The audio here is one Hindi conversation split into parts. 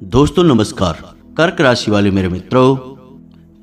दोस्तों नमस्कार। कर्क राशि वाले मेरे मित्रों,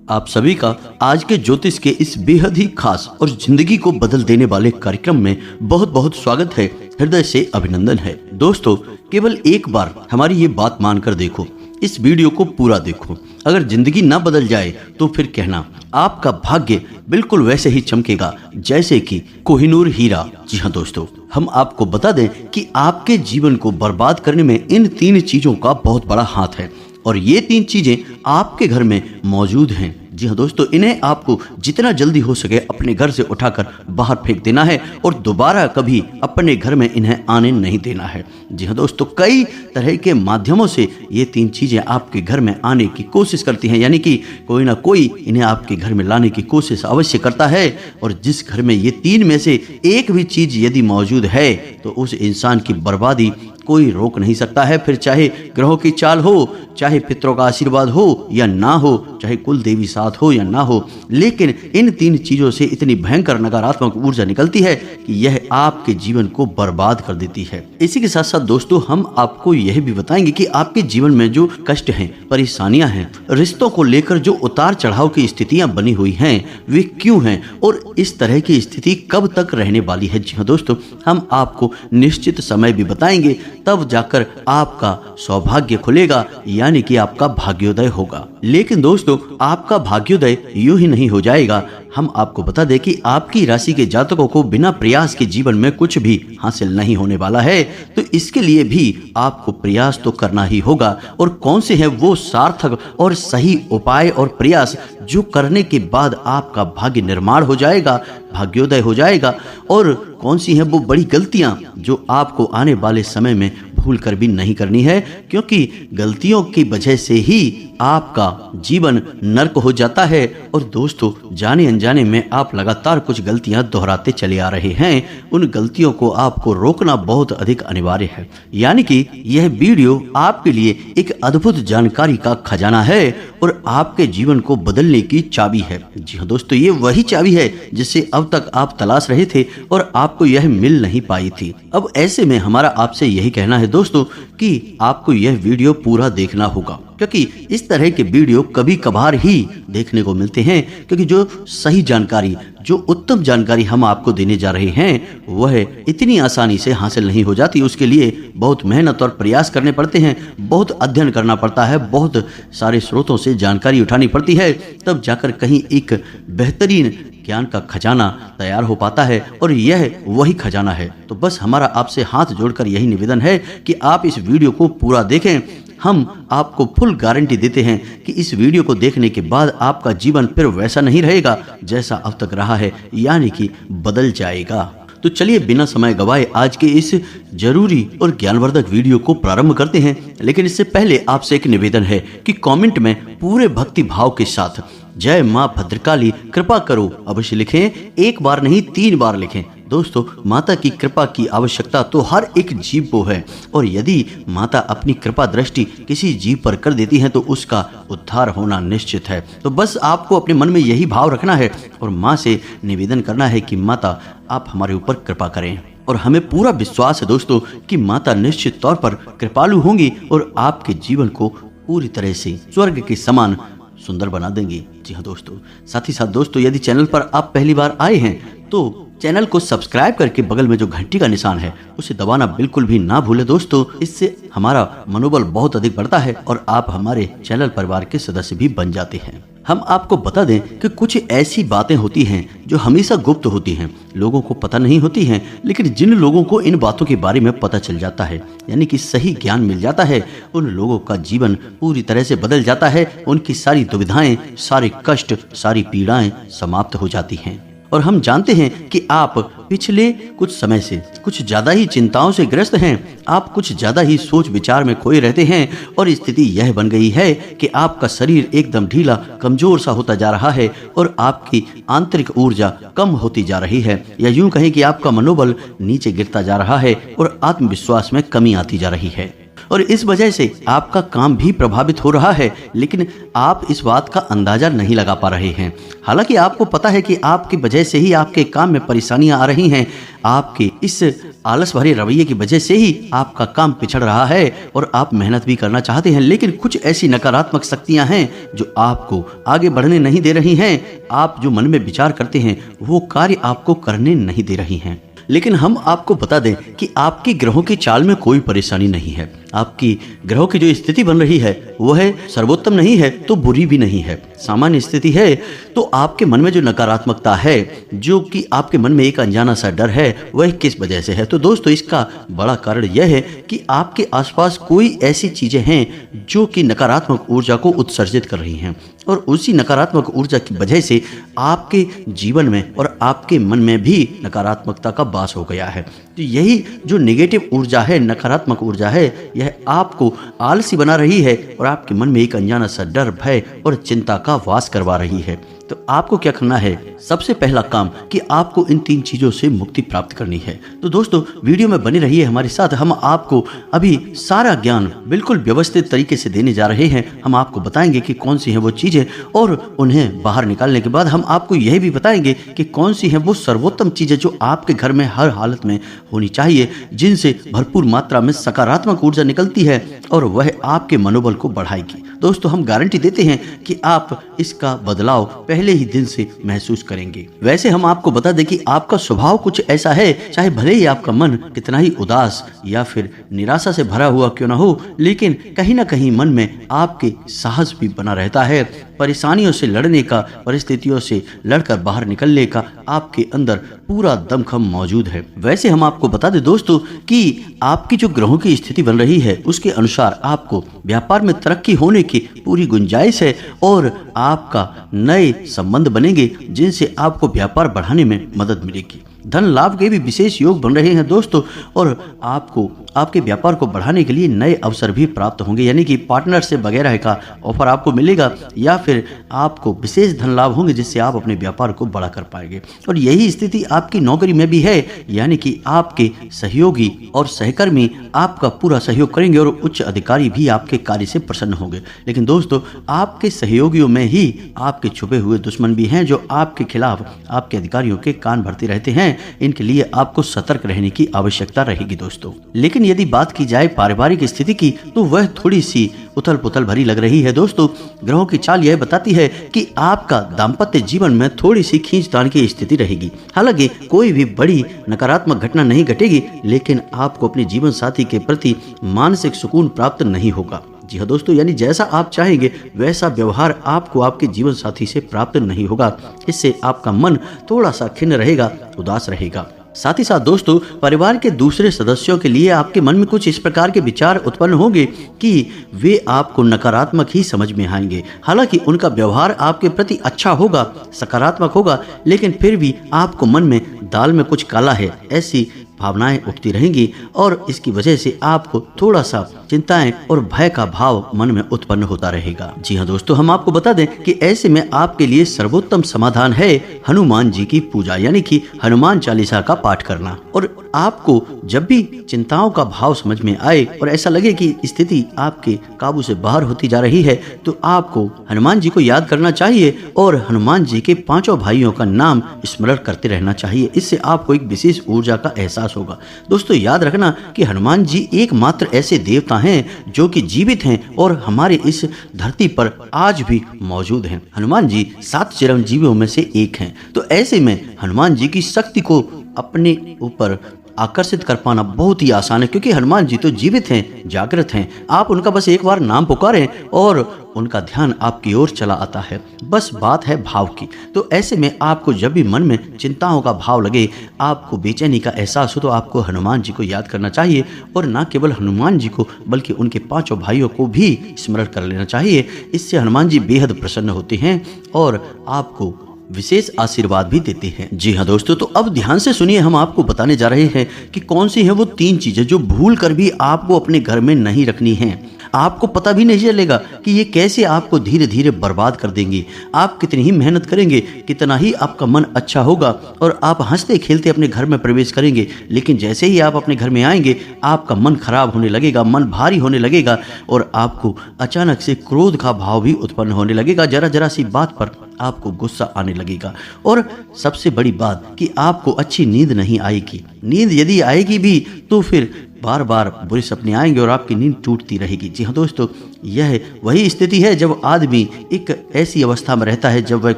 आप सभी का आज के ज्योतिष के इस बेहद ही खास और जिंदगी को बदल देने वाले कार्यक्रम में बहुत बहुत स्वागत है। हृदय से अभिनंदन है। दोस्तों, केवल एक बार हमारी ये बात मानकर देखो, इस वीडियो को पूरा देखो। अगर जिंदगी ना बदल जाए तो फिर कहना, आपका भाग्य बिल्कुल वैसे ही चमकेगा जैसे कि कोहिनूर हीरा। जी हाँ दोस्तों, हम आपको बता दें कि आपके जीवन को बर्बाद करने में इन 3 चीजों का बहुत बड़ा हाथ है और ये 3 चीजें आपके घर में मौजूद हैं। जी हाँ दोस्तों, इन्हें आपको जितना जल्दी हो सके अपने घर से उठाकर बाहर फेंक देना है और दोबारा कभी अपने घर में इन्हें आने नहीं देना है। जी हाँ दोस्तों, कई तरह के माध्यमों से ये 3 चीजें आपके घर में आने की कोशिश करती हैं, यानी कि कोई ना कोई इन्हें आपके घर में लाने की कोशिश अवश्य करता है। और जिस घर में ये 3 में से एक भी चीज यदि मौजूद है तो उस इंसान की बर्बादी कोई रोक नहीं सकता है। फिर चाहे ग्रहों की चाल हो, चाहे पितरों का आशीर्वाद हो या ना हो, चाहे कुल देवी साथ हो या ना हो, लेकिन इन 3 चीजों से इतनी भयंकर नकारात्मक ऊर्जा निकलती है कि यह आपके जीवन को बर्बाद कर देती है। इसी के साथ साथ दोस्तों, हम आपको यह भी बताएंगे कि आपके जीवन में जो कष्ट हैं, परेशानियां हैं, रिश्तों को लेकर जो उतार चढ़ाव की स्थितियां बनी हुई हैं, वे क्यों हैं और इस तरह की स्थिति कब तक रहने वाली है। जी हाँ दोस्तों, हम आपको निश्चित समय भी बताएंगे, तब जाकर आपका सौभाग्य खुलेगा, यानी कि आपका भाग्योदय होगा। लेकिन दोस्तों, आपका भाग्योदय यूं ही नहीं हो जाएगा। हम आपको बता दें कि आपकी राशि के जातकों को बिना प्रयास के जीवन में कुछ भी हासिल नहीं होने वाला है, तो इसके लिए भी आपको प्रयास तो करना ही होगा। और कौन से हैं वो सार्थक और सही उपाय और प्रयास जो करने के बाद आपका भाग्य निर्माण हो जाएगा, भाग्योदय हो जाएगा, और कौन सी हैं वो बड़ी गलतियां जो आपको आने वाले समय में भूल कर भी नहीं करनी है, क्योंकि गलतियों की वजह से ही आपका जीवन नर्क हो जाता है। और दोस्तों, जाने अनजाने में आप लगातार कुछ गलतियां दोहराते चले आ रहे हैं। उन गलतियों को आपको रोकना बहुत अधिक अनिवार्य है, यानी कि यह वीडियो आपके लिए एक अद्भुत जानकारी का खजाना है और आपके जीवन को बदलने की चाबी है। जी हाँ दोस्तों, ये वही चाबी है जिसे अब तक आप तलाश रहे थे और आपको यह मिल नहीं पाई थी। अब ऐसे में हमारा आपसे यही कहना है दोस्तों कि आपको यह वीडियो पूरा देखना होगा, क्योंकि इस तरह के वीडियो कभी कभार ही देखने को मिलते हैं। क्योंकि जो सही जानकारी, जो उत्तम जानकारी हम आपको देने जा रहे हैं, वह इतनी आसानी से हासिल नहीं हो जाती। उसके लिए बहुत मेहनत और प्रयास करने पड़ते हैं, बहुत अध्ययन करना पड़ता है, बहुत सारे स्रोतों से जानकारी उठानी पड़ती है, तब जाकर कहीं एक बेहतरीन ज्ञान का खजाना तैयार हो पाता है। और यह वही खजाना है। तो बस हमारा आपसे हाथ जोड़कर यही निवेदन है कि आप इस वीडियो को पूरा देखें। हम आपको फुल गारंटी देते हैं कि इस वीडियो को देखने के बाद आपका जीवन फिर वैसा नहीं रहेगा जैसा अब तक रहा है, यानी कि बदल जाएगा। तो चलिए बिना समय गवाए आज के इस जरूरी और ज्ञानवर्धक वीडियो को प्रारंभ करते हैं। लेकिन इससे पहले आपसे एक निवेदन है कि कमेंट में पूरे भक्ति भाव के साथ जय मां भद्रकाली कृपा करो अवश्य लिखें। एक बार नहीं, 3 बार लिखें। दोस्तों, माता की कृपा की आवश्यकता तो हर एक जीव को है, और यदि माता अपनी कृपा दृष्टि किसी जीव पर कर देती है तो उसका उद्धार होना निश्चित है। तो बस आपको अपने मन में यही भाव रखना है और माँ से निवेदन करना है कि माता आप हमारे ऊपर कृपा करें। और हमें पूरा विश्वास है दोस्तों कि माता निश्चित तौर पर कृपालु होंगी और आपके जीवन को पूरी तरह से स्वर्ग के समान सुंदर बना देंगी। जी हाँ दोस्तों, साथ ही साथ दोस्तों, यदि चैनल पर आप पहली बार आए हैं तो चैनल को सब्सक्राइब करके बगल में जो घंटी का निशान है उसे दबाना बिल्कुल भी ना भूले दोस्तों। इससे हमारा मनोबल बहुत अधिक बढ़ता है और आप हमारे चैनल परिवार के सदस्य भी बन जाते हैं। हम आपको बता दें कि कुछ ऐसी बातें होती हैं जो हमेशा गुप्त होती हैं, लोगों को पता नहीं होती हैं, लेकिन जिन लोगों को इन बातों के बारे में पता चल जाता है, यानी कि सही ज्ञान मिल जाता है, उन लोगों का जीवन पूरी तरह से बदल जाता है। उनकी सारी दुविधाएं, सारे कष्ट, सारी पीड़ाएं समाप्त हो जाती हैं। और हम जानते हैं कि आप पिछले कुछ समय से कुछ ज्यादा ही चिंताओं से ग्रस्त हैं। आप कुछ ज्यादा ही सोच विचार में खोए रहते हैं और स्थिति यह बन गई है कि आपका शरीर एकदम ढीला, कमजोर सा होता जा रहा है और आपकी आंतरिक ऊर्जा कम होती जा रही है, या यूं कहें कि आपका मनोबल नीचे गिरता जा रहा है और आत्मविश्वास में कमी आती जा रही है। और इस वजह से आपका काम भी प्रभावित हो रहा है, लेकिन आप इस बात का अंदाजा नहीं लगा पा रहे हैं। हालांकि आपको पता है कि आपकी वजह से ही आपके काम में परेशानियां आ रही हैं, आपके इस आलस भरे रवैये की वजह से ही आपका काम पिछड़ रहा है और आप मेहनत भी करना चाहते हैं, लेकिन कुछ ऐसी नकारात्मक शक्तियां हैं जो आपको आगे बढ़ने नहीं दे रही हैं। आप जो मन में विचार करते हैं वो कार्य आपको करने नहीं दे रही हैं। लेकिन हम आपको बता दें कि आपकी ग्रहों की चाल में कोई परेशानी नहीं है। आपकी ग्रहों की जो स्थिति बन रही है वह है सर्वोत्तम नहीं है तो बुरी भी नहीं है, सामान्य स्थिति है। तो आपके मन में जो नकारात्मकता है, जो कि आपके मन में एक अनजाना सा डर है, वह किस वजह से है? तो दोस्तों, इसका बड़ा कारण यह है कि आपके आसपास कोई ऐसी चीजें हैं जो कि नकारात्मक ऊर्जा को उत्सर्जित कर रही हैं, और उसी नकारात्मक ऊर्जा की वजह से आपके जीवन में और आपके मन में भी नकारात्मकता का वास हो गया है। तो यही जो नेगेटिव ऊर्जा है, नकारात्मक ऊर्जा है, यह आपको आलसी बना रही है और आपके मन में एक अनजाना सा डर, भय और चिंता का वास करवा रही है। तो आपको क्या करना है? सबसे पहला काम कि आपको इन 3 चीजों से मुक्ति प्राप्त करनी है। तो दोस्तों, वीडियो में बने रहिए हमारे साथ। हम आपको अभी सारा ज्ञान बिल्कुल व्यवस्थित तरीके से देने जा रहे हैं। हम आपको बताएंगे कि कौन सी है वो चीजें, और उन्हें बाहर निकालने के बाद हम आपको यह भी बताएंगे कि कौन सी है वो सर्वोत्तम चीजें जो आपके घर में हर हालत में होनी चाहिए, जिनसे भरपूर मात्रा में सकारात्मक ऊर्जा निकलती है और वह आपके मनोबल को बढ़ाएगी। दोस्तों, हम गारंटी देते हैं कि आप इसका बदलाव पहले ही दिन से महसूस करेंगे। वैसे हम आपको बता दें कि आपका स्वभाव कुछ ऐसा है, चाहे भले ही आपका मन कितना ही उदास या फिर निराशा से भरा हुआ क्यों ना हो, लेकिन कहीं ना कहीं मन में आपके साहस भी बना रहता है। परेशानियों से लड़ने का, परिस्थितियों से लड़कर बाहर निकलने का आपके अंदर पूरा दमखम मौजूद है। वैसे हम आपको बता दें दोस्तों कि आपकी जो ग्रहों की स्थिति बन रही है उसके अनुसार आपको व्यापार में तरक्की होने की पूरी गुंजाइश है, और आपका नए संबंध बनेंगे जिनसे आपको व्यापार बढ़ाने में मदद मिलेगी। धन लाभ के भी विशेष योग बन रहे हैं दोस्तों, और आपको आपके व्यापार को बढ़ाने के लिए नए अवसर भी प्राप्त होंगे, यानी कि पार्टनरशिप वगैरह का ऑफर आपको मिलेगा, या फिर आपको विशेष धन लाभ होंगे जिससे आप अपने व्यापार को बड़ा कर पाएंगे। और यही स्थिति आपकी नौकरी में भी है, यानी कि आपके सहयोगी और सहकर्मी आपका पूरा सहयोग करेंगे और उच्च अधिकारी भी आपके कार्य से प्रसन्न होंगे। लेकिन दोस्तों, आपके सहयोगियों में ही आपके छुपे हुए दुश्मन भी हैं जो आपके खिलाफ आपके अधिकारियों के कान भरते रहते हैं। इनके लिए आपको सतर्क रहने की आवश्यकता रहेगी दोस्तों। लेकिन यदि बात की जाए पारिवारिक स्थिति की, तो वह थोड़ी सी उथल पुथल भरी लग रही है दोस्तों। ग्रहों की चाल यह बताती है कि आपका दाम्पत्य जीवन में थोड़ी सी खींचतान की स्थिति रहेगी। हालांकि कोई भी बड़ी नकारात्मक घटना नहीं घटेगी, लेकिन आपको अपने जीवन साथी के प्रति मानसिक सुकून प्राप्त नहीं होगा। जी हाँ दोस्तों, यानी जैसा आप चाहेंगे वैसा व्यवहार आपको आपके जीवन साथी से प्राप्त नहीं होगा। इससे आपका मन थोड़ा सा खिन्न रहेगा, उदास रहेगा। साथ ही साथ दोस्तों, परिवार के दूसरे सदस्यों के लिए आपके मन में कुछ इस प्रकार के विचार उत्पन्न होंगे कि वे आपको नकारात्मक ही समझ में आएंगे। हालांकि उनका व्यवहार आपके प्रति अच्छा होगा, सकारात्मक होगा, लेकिन फिर भी आपको मन में दाल में कुछ काला है ऐसी भावनाएं उठती रहेंगी, और इसकी वजह से आपको थोड़ा सा चिंताएं और भय का भाव मन में उत्पन्न होता रहेगा। जी हाँ दोस्तों, हम आपको बता दें कि ऐसे में आपके लिए सर्वोत्तम समाधान है हनुमान जी की पूजा, यानी कि हनुमान चालीसा का पाठ करना। और आपको जब भी चिंताओं का भाव समझ में आए और ऐसा लगे कि स्थिति आपके काबू से बाहर होती जा रही है, तो आपको हनुमान जी को याद करना चाहिए और हनुमान जी के 5 भाइयों का नाम स्मरण करते रहना चाहिए। इससे आपको एक विशेष ऊर्जा का एहसास होगा। दोस्तों, याद रखना कि हनुमान जी एकमात्र ऐसे देवता हैं जो कि जीवित हैं और हमारे इस धरती पर आज भी मौजूद हैं। हनुमान जी 7 चिरंजीवियों में से एक हैं। तो ऐसे में हनुमान जी की शक्ति को अपने ऊपर आकर्षित कर पाना बहुत ही आसान है, क्योंकि हनुमान जी तो जीवित हैं, जागृत हैं। आप उनका बस एक बार नाम पुकारें और उनका ध्यान आपकी ओर चला आता है। बस बात है भाव की। तो ऐसे में आपको जब भी मन में चिंताओं का भाव लगे, आपको बेचैनी का एहसास हो, तो आपको हनुमान जी को याद करना चाहिए, और न केवल हनुमान जी को बल्कि उनके 5 भाइयों को भी स्मरण कर लेना चाहिए। इससे हनुमान जी बेहद प्रसन्न होते हैं और आपको विशेष आशीर्वाद भी देते हैं। जी हाँ दोस्तों, तो अब ध्यान से सुनिए, हम आपको बताने जा रहे हैं कि कौन सी है वो 3 चीजें जो भूल कर भी आपको अपने घर में नहीं रखनी हैं। आपको पता भी नहीं चलेगा कि ये कैसे आपको धीरे धीरे बर्बाद कर देंगी। आप कितनी ही मेहनत करेंगे, कितना ही आपका मन अच्छा होगा और आप हंसते खेलते अपने घर में प्रवेश करेंगे, लेकिन जैसे ही आप अपने घर में आएंगे आपका मन खराब होने लगेगा, मन भारी होने लगेगा और आपको अचानक से क्रोध का भाव भी उत्पन्न होने लगेगा। जरा जरा सी बात पर आपको गुस्सा आने लगेगा और सबसे बड़ी बात कि आपको अच्छी नींद नहीं आएगी। नींद यदि आएगी भी तो फिर बार बार बुरे सपने आएंगे और आपकी नींद टूटती रहेगी। जी हाँ दोस्तों, यह वही स्थिति है जब आदमी एक ऐसी अवस्था में रहता है जब वह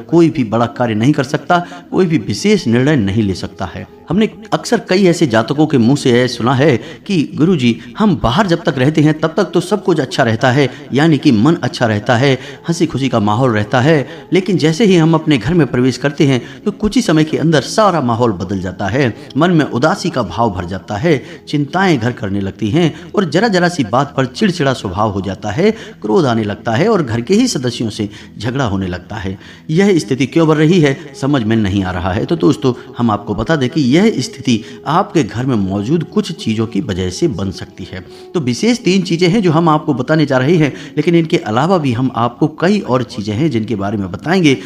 कोई भी बड़ा कार्य नहीं कर सकता, कोई भी विशेष निर्णय नहीं ले सकता है। हमने अक्सर कई ऐसे जातकों के मुंह से यह सुना है कि गुरुजी, हम बाहर जब तक रहते हैं तब तक तो सब कुछ अच्छा रहता है, यानी कि मन अच्छा रहता है, हंसी खुशी का माहौल रहता है, लेकिन जैसे ही हम अपने घर में प्रवेश करते हैं तो कुछ ही समय के अंदर सारा माहौल बदल जाता है, मन में उदासी का भाव भर जाता है, चिंताएं घर करने लगती हैं और जरा जरा सी बात पर चिड़चिड़ा स्वभाव हो जाता है, क्रोध आने लगता है और घर के ही सदस्यों से झगड़ा होने लगता है। यह स्थिति क्यों बढ़ रही है समझ में नहीं आ रहा है। तो दोस्तों, हम आपको बता दें कि यह स्थिति आपके घर में मौजूद कुछ चीज़ों की वजह से बन सकती है। तो विशेष 3 चीज़ें हैं जो हम आपको बताने जा रहे हैं, लेकिन इनके अलावा भी हम आपको कई और चीज़ें हैं जिनके बारे में बताएंगे,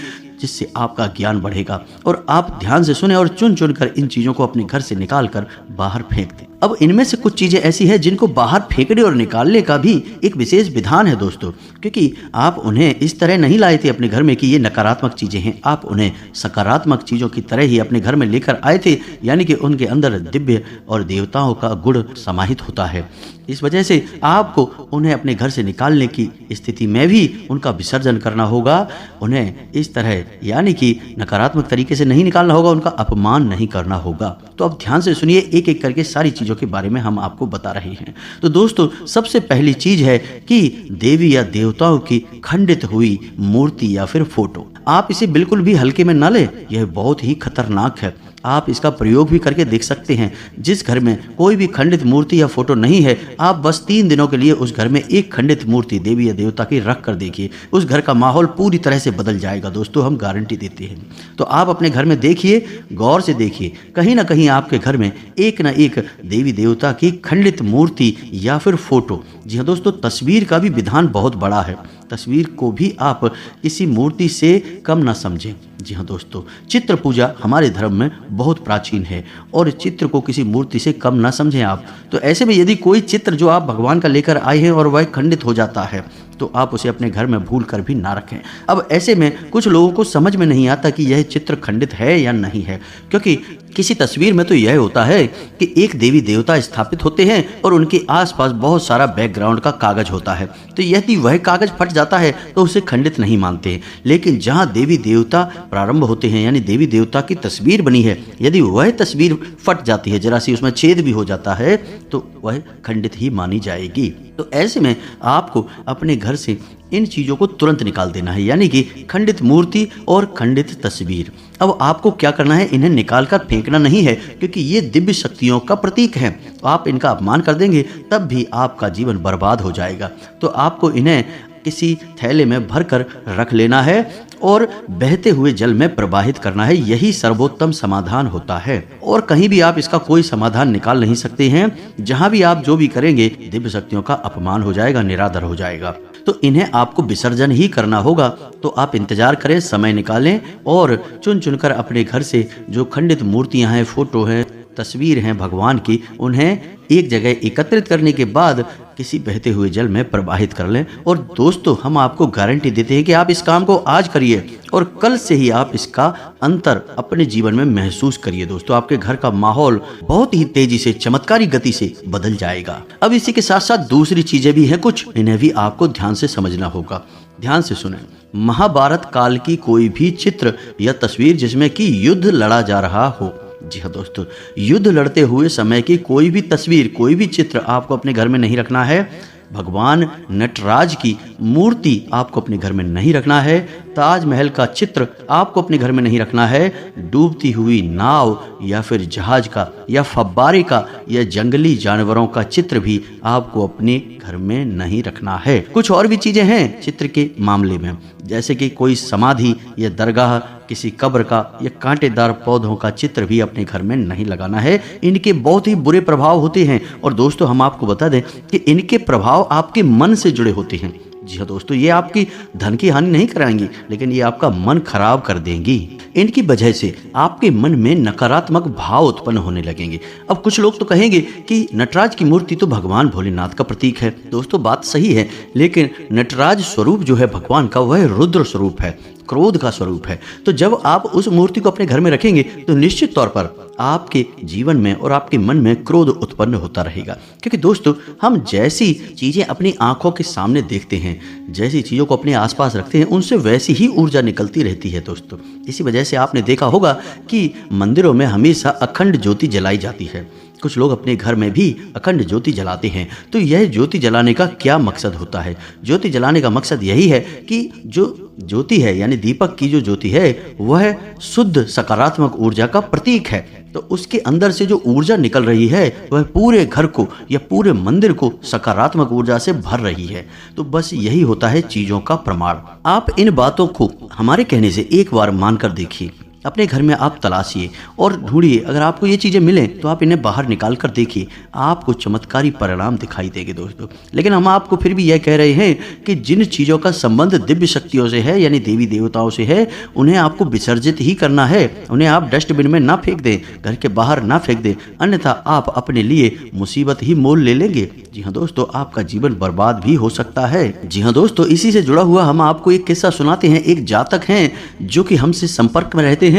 जिससे आपका ज्ञान बढ़ेगा और आप ध्यान से सुने और चुन चुन कर इन चीज़ों को अपने घर से निकाल कर बाहर फेंक दें। अब इनमें से कुछ चीज़ें ऐसी हैं जिनको बाहर फेंकने और निकालने का भी एक विशेष विधान है दोस्तों, क्योंकि आप उन्हें इस तरह नहीं लाए थे अपने घर में कि ये नकारात्मक चीज़ें हैं, आप उन्हें सकारात्मक चीज़ों की तरह ही अपने घर में लेकर आए थे, यानी कि उनके अंदर दिव्य और देवताओं का गुण समाहित होता है। इस वजह से आपको उन्हें अपने घर से निकालने की स्थिति में भी उनका विसर्जन करना होगा। उन्हें इस तरह यानी कि नकारात्मक तरीके से नहीं निकालना होगा, उनका अपमान नहीं करना होगा। तो अब ध्यान से सुनिए, एक एक करके सारी चीज़ों के बारे में हम आपको बता रहे हैं। तो दोस्तों, सबसे पहली चीज़ है कि देवी या देवताओं की खंडित हुई मूर्ति या फिर फोटो। आप इसे बिल्कुल भी हल्के में न लें, यह बहुत ही खतरनाक है। आप इसका प्रयोग भी करके देख सकते हैं। जिस घर में कोई भी खंडित मूर्ति या फोटो नहीं है, आप बस 3 दिनों के लिए उस घर में एक खंडित मूर्ति देवी या देवता की रख कर देखिए, उस घर का माहौल पूरी तरह से बदल जाएगा दोस्तों, हम गारंटी देते हैं। तो आप अपने घर में देखिए, गौर से देखिए, कहीं ना कहीं आपके घर में एक ना एक देवी देवता की खंडित मूर्ति या फिर फोटो। जी हाँ दोस्तों, तस्वीर का भी विधान बहुत बड़ा है। तस्वीर को भी आप किसी मूर्ति से कम ना समझें। जी हाँ दोस्तों, चित्र पूजा हमारे धर्म में बहुत प्राचीन है और चित्र को किसी मूर्ति से कम ना समझें आप। तो ऐसे में यदि कोई चित्र जो आप भगवान का लेकर आए हैं और वह खंडित हो जाता है तो आप उसे अपने घर में भूल कर भी ना रखें। अब ऐसे में कुछ लोगों को समझ में नहीं आता कि यह चित्र खंडित है या नहीं है, क्योंकि किसी तस्वीर में तो यह होता है कि एक देवी देवता स्थापित होते हैं और उनके आसपास बहुत सारा बैकग्राउंड का कागज होता है। तो यदि वह कागज फट जाता है तो उसे खंडित नहीं मानते हैं, लेकिन जहाँ देवी देवता प्रारंभ होते हैं यानी देवी देवता की तस्वीर बनी है, यदि वह तस्वीर फट जाती है, जरा सी उसमें छेद भी हो जाता है, तो वह खंडित ही मानी जाएगी। तो ऐसे में आपको अपने घर से इन चीज़ों को तुरंत निकाल देना है, यानी कि खंडित मूर्ति और खंडित तस्वीर। अब आपको क्या करना है, इन्हें निकाल कर फेंकना नहीं है, क्योंकि ये दिव्य शक्तियों का प्रतीक है। आप इनका अपमान कर देंगे तब भी आपका जीवन बर्बाद हो जाएगा। तो आपको इन्हें किसी थैले में भरकर रख लेना है और बहते हुए जल में प्रवाहित करना है। यही सर्वोत्तम समाधान होता है और कहीं भी आप इसका कोई समाधान निकाल नहीं सकते हैं। जहां भी आप जो भी करेंगे दिव्य शक्तियों का अपमान हो जाएगा, निरादर हो जाएगा। तो इन्हें आपको विसर्जन ही करना होगा। तो आप इंतजार करें, समय निकालें और चुन चुनकर अपने घर से जो खंडित मूर्तियां हैं, फोटो हैं, तस्वीर हैं भगवान की, उन्हें एक जगह एकत्रित करने के बाद किसी बहते हुए जल में प्रवाहित कर लें। और दोस्तों, हम आपको गारंटी देते हैं कि आप इस काम को आज करिए और कल से ही आप इसका अंतर अपने जीवन में महसूस करिए। दोस्तों, आपके घर का माहौल बहुत ही तेजी से, चमत्कारी गति से बदल जाएगा। अब इसी के साथ साथ दूसरी चीजें भी हैं कुछ, इन्हें भी आपको ध्यान से समझना होगा। ध्यान से सुने, महाभारत काल की कोई भी चित्र या तस्वीर जिसमें कि युद्ध लड़ा जा रहा हो, जी हाँ दोस्तों, युद्ध लड़ते हुए समय की कोई भी तस्वीर, कोई भी चित्र आपको अपने घर में नहीं रखना है। भगवान नटराज की मूर्ति आपको अपने घर में नहीं रखना है। ताजमहल का चित्र आपको अपने घर में नहीं रखना है। डूबती हुई नाव या फिर जहाज का या फव्वारे का या जंगली जानवरों का चित्र भी आपको अपने घर में नहीं रखना है। कुछ और भी चीजें हैं चित्र के मामले में, जैसे कि कोई समाधि या दरगाह किसी कब्र का या कांटेदार पौधों का चित्र भी अपने घर में नहीं लगाना है। इनके बहुत ही बुरे प्रभाव होते हैं और दोस्तों हम आपको बता दें कि इनके प्रभाव आपके मन से जुड़े होते हैं। जी हाँ दोस्तों, ये आपकी धन की हानि नहीं कराएंगी, लेकिन ये आपका मन खराब कर देंगी। इनकी वजह से आपके मन में नकारात्मक भाव उत्पन्न होने लगेंगे। अब कुछ लोग तो कहेंगे कि नटराज की मूर्ति तो भगवान भोलेनाथ का प्रतीक है। दोस्तों बात सही है, लेकिन नटराज स्वरूप जो है भगवान का वह रुद्र स्वरूप है, क्रोध का स्वरूप है। तो जब आप उस मूर्ति को अपने घर में रखेंगे तो निश्चित तौर पर आपके जीवन में और आपके मन में क्रोध उत्पन्न होता रहेगा। क्योंकि दोस्तों हम जैसी चीजें अपनी आंखों के सामने देखते हैं, जैसी चीजों को अपने आसपास रखते हैं, उनसे वैसी ही ऊर्जा निकलती रहती है दोस्तों। इसी वजह से आपने देखा होगा कि मंदिरों में हमेशा अखंड ज्योति जलाई जाती है। कुछ लोग अपने घर में भी अखंड ज्योति जलाते हैं। तो यह ज्योति जलाने का क्या मकसद होता है? ज्योति जलाने का मकसद यही है कि जो ज्योति है यानी दीपक की जो ज्योति है वह शुद्ध सकारात्मक ऊर्जा का प्रतीक है। तो उसके अंदर से जो ऊर्जा निकल रही है वह पूरे घर को या पूरे मंदिर को सकारात्मक ऊर्जा से भर रही है। तो बस यही होता है चीजों का प्रमाण। आप इन बातों को हमारे कहने से एक बार मानकर देखिए, अपने घर में आप तलाशिए और ढूंढिए। अगर आपको ये चीज़ें मिलें तो आप इन्हें बाहर निकाल कर देखिए, आपको चमत्कारी परिणाम दिखाई देंगे दोस्तों। लेकिन हम आपको फिर भी यह कह रहे हैं कि जिन चीज़ों का संबंध दिव्य शक्तियों से है यानी देवी देवताओं से है, उन्हें आपको विसर्जित ही करना है। उन्हें आप डस्टबिन में ना फेंक दें, घर के बाहर ना फेंक दें, अन्यथा आप अपने लिए मुसीबत ही मोल ले लेंगे। जी हाँ दोस्तों, आपका जीवन बर्बाद भी हो सकता है। जी हाँ दोस्तों, इसी से जुड़ा हुआ हम आपको एक किस्सा सुनाते हैं। एक जातक हैं जो कि हमसे संपर्क में रहते हैं।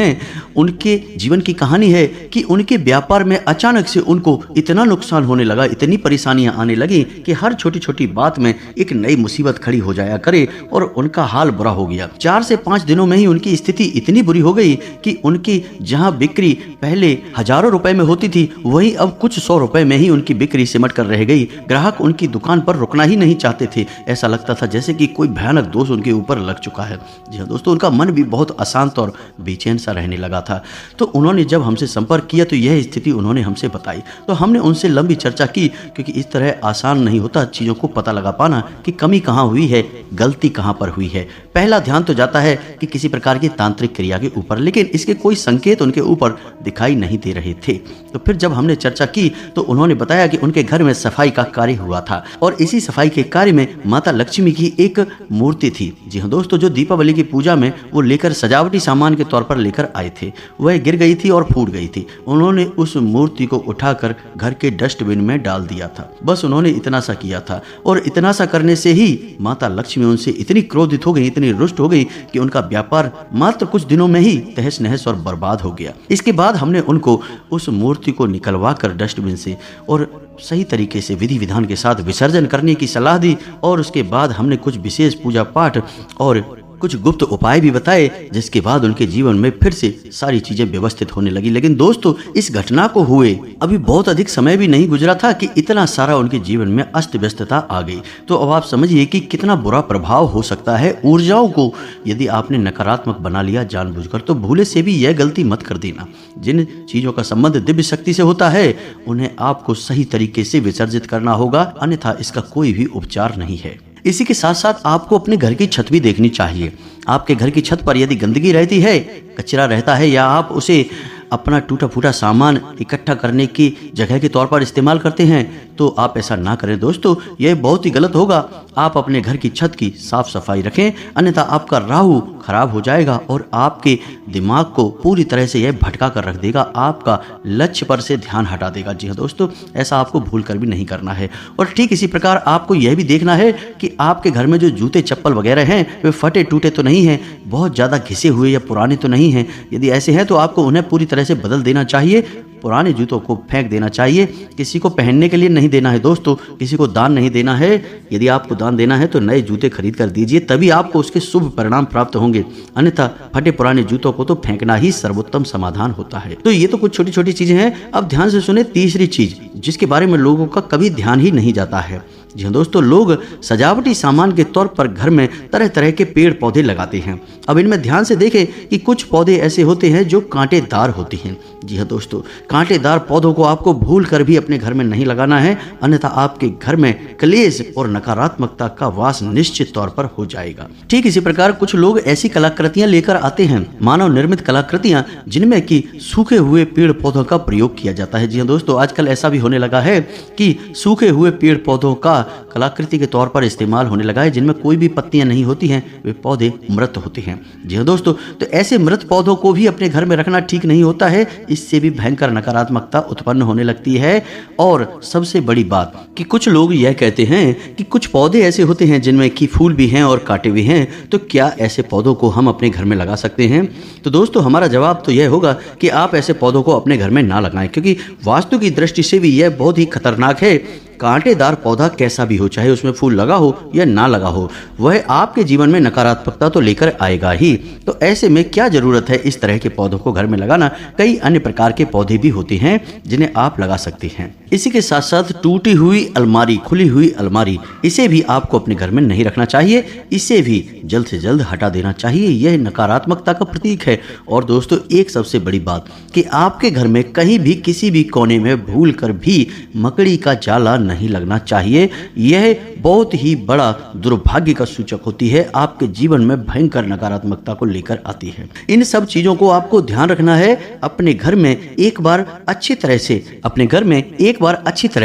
उनके जीवन की कहानी है कि उनके व्यापार में अचानक से उनको इतना नुकसान होने लगा, इतनी परेशानियां आने लगी कि हर छोटी छोटी बात में एक नई मुसीबत खड़ी हो जाया करे और उनका हाल बुरा हो गया। 4 से 5 दिनों में ही उनकी स्थिति इतनी बुरी हो गई कि उनकी जहां बिक्री पहले हजारों रुपए में होती थी, वहीं अब कुछ 100 रुपए में ही उनकी बिक्री सिमट कर रह गई। ग्राहक उनकी दुकान पर रुकना ही नहीं चाहते थे। ऐसा लगता था जैसे कि कोई भयानक दोष उनके ऊपर लग चुका है। जी हाँ दोस्तों, उनका मन भी बहुत अशांत और बेचैन सा रहने लगा था। तो उन्होंने जब हमसे संपर्क किया तो यह स्थिति उन्होंने हमसे बताई। तो हमने उनसे लंबी चर्चा की, क्योंकि इस तरह आसान नहीं होता चीज़ों को पता लगा पाना कि कमी कहाँ हुई है, गलती कहाँ पर हुई है। पहला ध्यान तो जाता है कि किसी प्रकार की तांत्रिक क्रिया के ऊपर, लेकिन इसके कोई संकेत उनके ऊपर दिखाई नहीं दे रहे थे। तो फिर जब हमने चर्चा की तो उन्होंने बताया कि उनके घर में सफाई का कार्य हुआ था और इसी सफाई के कार्य में माता लक्ष्मी की एक मूर्ति थी। जी हाँ दोस्तों, जो दीपावली की पूजा में वो लेकर सजावटी सामान के तौर पर लेकर आए थे, वह गिर गई थी और फूट गई थी। उन्होंने उस मूर्ति को उठाकर घर के डस्टबिन में डाल दिया था। बस उन्होंने इतना सा किया था और इतना सा करने से ही माता लक्ष्मी उनसे इतनी क्रोधित हो गई, इतनी रुष्ट हो गई कि उनका व्यापार मात्र कुछ दिनों में ही तहस नहस और बर्बाद हो गया। इसके बाद हमने उनको उस मूर्ति को निकलवा कर डस्टबिन से और सही तरीके से विधि विधान के साथ विसर्जन करने की सलाह दी और उसके बाद हमने कुछ विशेष पूजा पाठ और कुछ गुप्त उपाय भी बताए, जिसके बाद उनके जीवन में फिर से सारी चीजें व्यवस्थित होने लगी। लेकिन दोस्तों, इस घटना को हुए अभी बहुत अधिक समय भी नहीं गुजरा था कि इतना सारा उनके जीवन में अस्त व्यस्तता आ गई। तो अब आप समझिए कि कितना बुरा प्रभाव हो सकता है ऊर्जाओं को यदि आपने नकारात्मक बना लिया जानबूझकर। तो भूले से भी यह गलती मत कर देना। जिन चीजों का संबंध दिव्य शक्ति से होता है उन्हें आपको सही तरीके से विसर्जित करना होगा, अन्यथा इसका कोई भी उपचार नहीं है। इसी के साथ साथ आपको अपने घर की छत भी देखनी चाहिए। आपके घर की छत पर यदि गंदगी रहती है, कचरा रहता है, या आप उसे अपना टूटा फूटा सामान इकट्ठा करने की जगह के तौर पर इस्तेमाल करते हैं, तो आप ऐसा ना करें दोस्तों, यह बहुत ही गलत होगा। आप अपने घर की छत की साफ सफाई रखें, अन्यथा आपका राहु खराब हो जाएगा और आपके दिमाग को पूरी तरह से यह भटका कर रख देगा, आपका लक्ष्य पर से ध्यान हटा देगा। जी हाँ दोस्तों, ऐसा आपको भूल कर भी नहीं करना है। और ठीक इसी प्रकार आपको यह भी देखना है कि आपके घर में जो जूते चप्पल वगैरह हैं वे फटे टूटे तो नहीं हैं, बहुत ज़्यादा घिसे हुए या पुराने तो नहीं हैं। यदि ऐसे हैं तो आपको उन्हें पूरी तरह से बदल देना चाहिए। पुराने जूतों को फेंक देना चाहिए। किसी को पहनने के लिए नहीं देना है दोस्तों, किसी को दान नहीं देना है। यदि आपको दान देना है तो नए जूते खरीद कर दीजिए, तभी आपको उसके शुभ परिणाम प्राप्त होंगे, अन्यथा फटे पुराने जूतों को तो फेंकना ही सर्वोत्तम समाधान होता है। तो ये तो कुछ छोटी छोटी चीजें हैं। अब ध्यान से सुने तीसरी चीज, जिसके बारे में लोगों का कभी ध्यान ही नहीं जाता है। जी हाँ दोस्तों, लोग सजावटी सामान के तौर पर घर में तरह तरह के पेड़ पौधे लगाते हैं। अब इनमें ध्यान से देखें कि कुछ पौधे ऐसे होते हैं जो कांटेदार होते हैं। जी हाँ दोस्तों, कांटेदार पौधों को आपको भूल कर भी अपने घर में नहीं लगाना है, अन्यथा आपके घर में क्लेश और नकारात्मकता का वास निश्चित तौर पर हो जाएगा। ठीक इसी प्रकार कुछ लोग ऐसी कलाकृतियां लेकर आते हैं, मानव निर्मित कलाकृतियां, जिनमें कि सूखे हुए पेड़ पौधों का प्रयोग किया जाता है। जी हाँ दोस्तों, आजकल ऐसा भी होने लगा है कि सूखे हुए पेड़ पौधों का कलाकृति के तौर पर इस्तेमाल होने लगा है, जिनमें कोई भी पत्तियां नहीं होती हैं, वे पौधे मृत होते हैं। जी हाँ दोस्तों, तो ऐसे मृत पौधों को भी अपने घर में रखना ठीक नहीं होता है, इससे भी भयंकर नकारात्मकता उत्पन्न होने लगती है। और सबसे बड़ी बात कि कुछ लोग यह कहते हैं कि कुछ पौधे ऐसे होते हैं जिनमें कि फूल भी हैं और कांटे भी हैं, तो क्या ऐसे पौधों को हम अपने घर में लगा सकते हैं? तो दोस्तों, हमारा जवाब तो यह होगा कि आप ऐसे पौधों को अपने घर में ना लगाएं, क्योंकि वास्तु की दृष्टि से भी यह बहुत ही खतरनाक है। कांटेदार पौधा कैसा भी हो, चाहे उसमें फूल लगा हो या ना लगा हो, वह आपके जीवन में नकारात्मकता तो लेकर आएगा ही। तो ऐसे में क्या जरूरत है इस तरह के पौधों को घर में लगाना? कई अन्य प्रकार के पौधे भी होते हैं जिन्हें आप लगा सकते हैं। इसी के साथ साथ टूटी हुई अलमारी, खुली हुई अलमारी, इसे भी आपको अपने घर में नहीं रखना चाहिए, इसे भी जल्द से जल्द हटा देना चाहिए। यह नकारात्मकता का प्रतीक है। और दोस्तों, एक सबसे बड़ी बात कि आपके घर में कहीं भी किसी भी कोने में भूल कर भी मकड़ी का जाला नहीं लगना चाहिए। यह बहुत ही बड़ा दुर्भाग्य का सूचक होती है, आपके जीवन में भयंकर नकारात्मकता को लेकर आती है। इन सब चीजों को आपको ध्यान रखना है। अपने घर में एक बार अच्छी तरह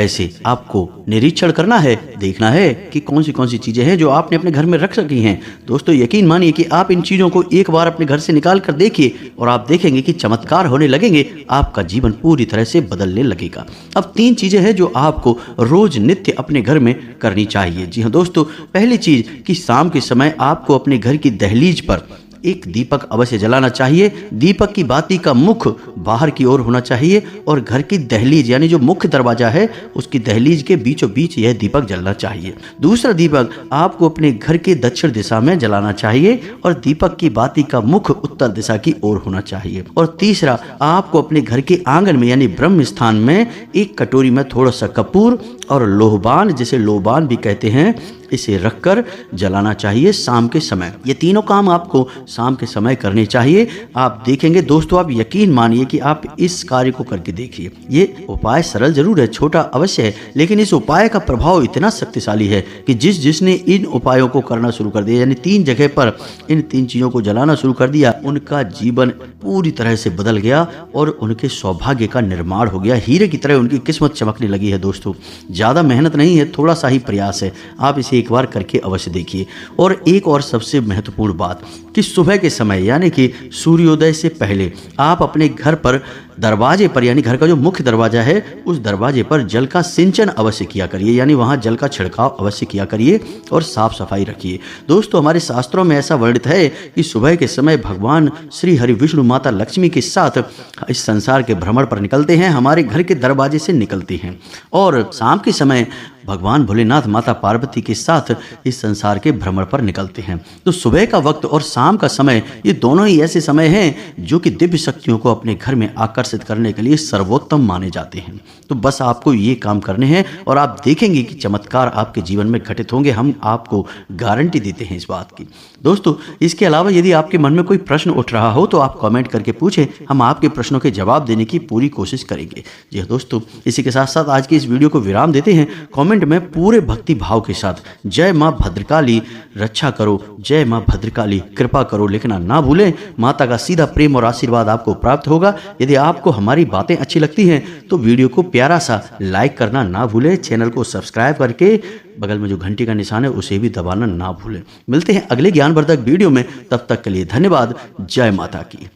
से आपको निरीक्षण करना है, देखना है कि कौन सी चीजें हैं जो आपने अपने घर में रख सकी हैं। दोस्तों, यकीन मानिए कि आप इन चीजों को एक बार अपने घर से निकाल कर देखिए और आप देखेंगे कि चमत्कार होने लगेंगे, आपका जीवन पूरी तरह से बदलने लगेगा। अब 3 चीजें हैं जो आपको रोज नित्य अपने घर में करनी चाहिए। जी हाँ दोस्तों, पहली चीज कि शाम के समय आपको अपने घर की दहलीज पर एक दीपक अवश्य जलाना चाहिए। दीपक की बाती का मुख बाहर की ओर होना चाहिए और घर की दहलीज यानी जो मुख्य दरवाजा है उसकी दहलीज के बीचों बीच यह दीपक जलना चाहिए। दूसरा दीपक आपको अपने घर के दक्षिण दिशा में जलाना चाहिए और दीपक की बाती का मुख उत्तर दिशा की ओर होना चाहिए। और तीसरा, आपको अपने घर के आंगन में यानी ब्रह्म स्थान में एक कटोरी में थोड़ा सा कपूर और लोहबान, जिसे लोबान भी कहते हैं, इसे रखकर जलाना चाहिए शाम के समय। ये तीनों काम आपको शाम के समय करने चाहिए। आप देखेंगे दोस्तों, आप यकीन मानिए कि आप इस कार्य को करके देखिए। ये उपाय सरल जरूर है, छोटा अवश्य है, लेकिन इस उपाय का प्रभाव इतना शक्तिशाली है कि जिसने इन उपायों को करना शुरू कर दिया, यानी 3 जगह पर इन 3 चीजों को जलाना शुरू कर दिया, उनका जीवन पूरी तरह से बदल गया और उनके सौभाग्य का निर्माण हो गया। हीरे की तरह उनकी किस्मत चमकने लगी है। दोस्तों, ज्यादा मेहनत नहीं है, थोड़ा सा ही प्रयास है, आप इसे एक बार करके अवश्य देखिए। और एक और सबसे महत्वपूर्ण बात कि सुबह के समय यानी कि सूर्योदय से पहले आप अपने घर पर दरवाजे पर यानी घर का जो मुख्य दरवाजा है उस दरवाजे पर जल का सिंचन अवश्य किया करिए, यानी वहां जल का छिड़काव अवश्य किया करिए और साफ सफाई रखिए। दोस्तों, हमारे शास्त्रों में ऐसा वर्णित है कि सुबह के समय भगवान श्री हरि विष्णु माता लक्ष्मी के साथ इस संसार के भ्रमण पर निकलते हैं, हमारे घर के दरवाजे से निकलते हैं। और शाम के समय भगवान भोलेनाथ माता पार्वती के साथ इस संसार के भ्रमण पर निकलते हैं। तो सुबह का वक्त और शाम का समय, ये दोनों ही ऐसे समय हैं जो कि दिव्य शक्तियों को अपने घर में आकर्षित करने के लिए सर्वोत्तम माने जाते हैं। तो बस आपको ये काम करने हैं और आप देखेंगे कि चमत्कार आपके जीवन में घटित होंगे। हम आपको गारंटी देते हैं इस बात की। दोस्तों, इसके अलावा यदि आपके मन में कोई प्रश्न उठ रहा हो तो आप कमेंट करके पूछें, हम आपके प्रश्नों के जवाब देने की पूरी कोशिश करेंगे। जी हाँ दोस्तों, इसी के साथ साथ आज की इस वीडियो को विराम देते हैं। कमेंट में पूरे भक्ति भाव के साथ जय मां भद्रकाली रक्षा करो, जय मां भद्रकाली कृपा करो लिखना ना भूलें। माता का सीधा प्रेम और आशीर्वाद आपको प्राप्त होगा। यदि आपको हमारी बातें अच्छी लगती हैं तो वीडियो को प्यारा सा लाइक करना ना भूलें, चैनल को सब्सक्राइब करके बगल में जो घंटी का निशान है उसे भी दबाना ना भूलें। मिलते हैं अगले ज्ञानवर्धक वीडियो में, तब तक के लिए धन्यवाद। जय माता की।